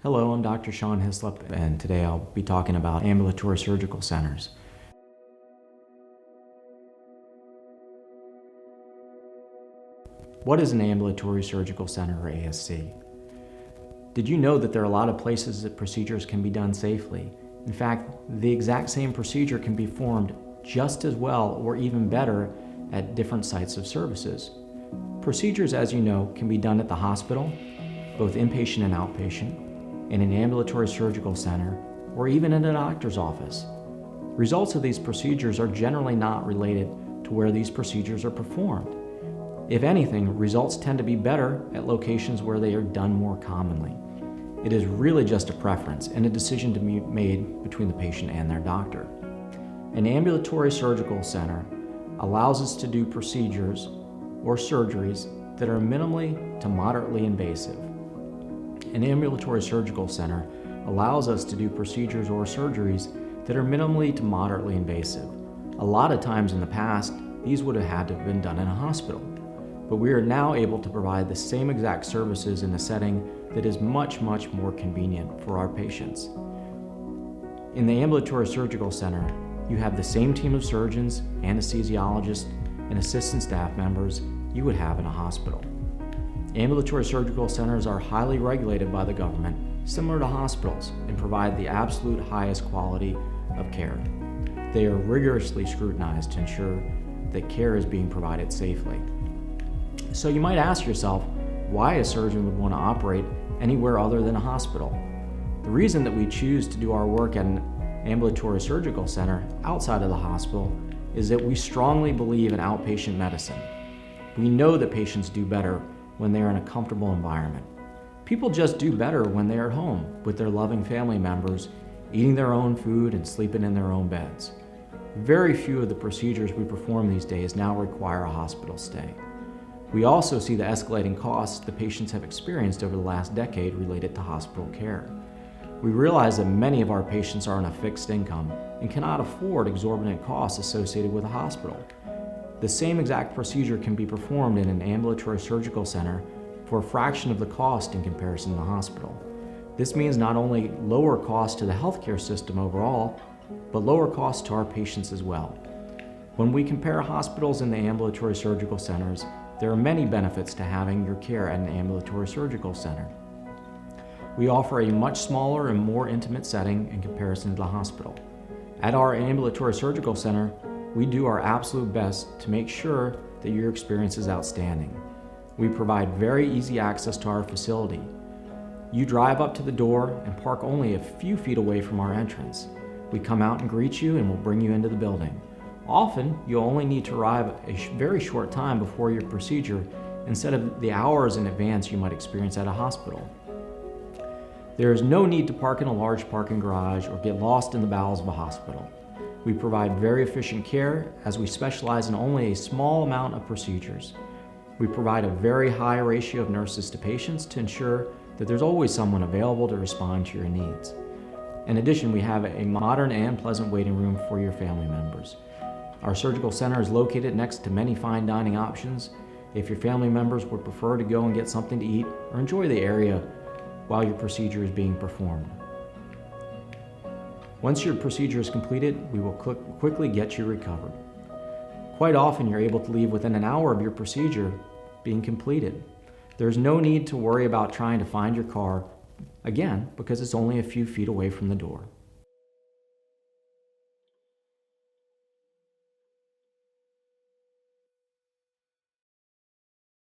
Hello, I'm Dr. Sean Hislop, and today I'll be talking about ambulatory surgical centers. What is an ambulatory surgical center, or ASC? Did you know that there are a lot of places that procedures can be done safely? In fact, the exact same procedure can be performed just as well or even better at different sites of services. Procedures, as you know, can be done at the hospital, both inpatient and outpatient, in an ambulatory surgical center, or even in a doctor's office. Results of these procedures are generally not related to where these procedures are performed. If anything, results tend to be better at locations where they are done more commonly. It is really just a preference and a decision to be made between the patient and their doctor. An ambulatory surgical center allows us to do procedures or surgeries that are minimally to moderately invasive. An ambulatory surgical center allows us to do procedures or surgeries that are minimally to moderately invasive. A lot of times in the past, these would have had to have been done in a hospital, but we are now able to provide the same exact services in a setting that is much more convenient for our patients. In the ambulatory surgical center, you have the same team of surgeons, anesthesiologists, and assistant staff members you would have in a hospital. Ambulatory surgical centers are highly regulated by the government, similar to hospitals, and provide the absolute highest quality of care. They are rigorously scrutinized to ensure that care is being provided safely. So you might ask yourself why a surgeon would want to operate anywhere other than a hospital. The reason that we choose to do our work at an ambulatory surgical center outside of the hospital is that we strongly believe in outpatient medicine. We know that patients do better when they are in a comfortable environment. People just do better when they are home with their loving family members, eating their own food and sleeping in their own beds. Very few of the procedures we perform these days now require a hospital stay. We also see the escalating costs the patients have experienced over the last decade related to hospital care. We realize that many of our patients are on a fixed income and cannot afford exorbitant costs associated with a hospital. The same exact procedure can be performed in an ambulatory surgical center for a fraction of the cost in comparison to the hospital. This means not only lower costs to the healthcare system overall, but lower costs to our patients as well. When we compare hospitals and the ambulatory surgical centers, there are many benefits to having your care at an ambulatory surgical center. We offer a much smaller and more intimate setting in comparison to the hospital. At our ambulatory surgical center, we do our absolute best to make sure that your experience is outstanding. We provide very easy access to our facility. You drive up to the door and park only a few feet away from our entrance. We come out and greet you and we'll bring you into the building. Often, you'll only need to arrive a very short time before your procedure instead of the hours in advance you might experience at a hospital. There is no need to park in a large parking garage or get lost in the bowels of a hospital. We provide very efficient care as we specialize in only a small amount of procedures. We provide a very high ratio of nurses to patients to ensure that there's always someone available to respond to your needs. In addition, we have a modern and pleasant waiting room for your family members. Our surgical center is located next to many fine dining options. If your family members would prefer to go and get something to eat or enjoy the area while your procedure is being performed. Once your procedure is completed, we will quickly get you recovered. Quite often, you're able to leave within an hour of your procedure being completed. There's no need to worry about trying to find your car, again, because it's only a few feet away from the door.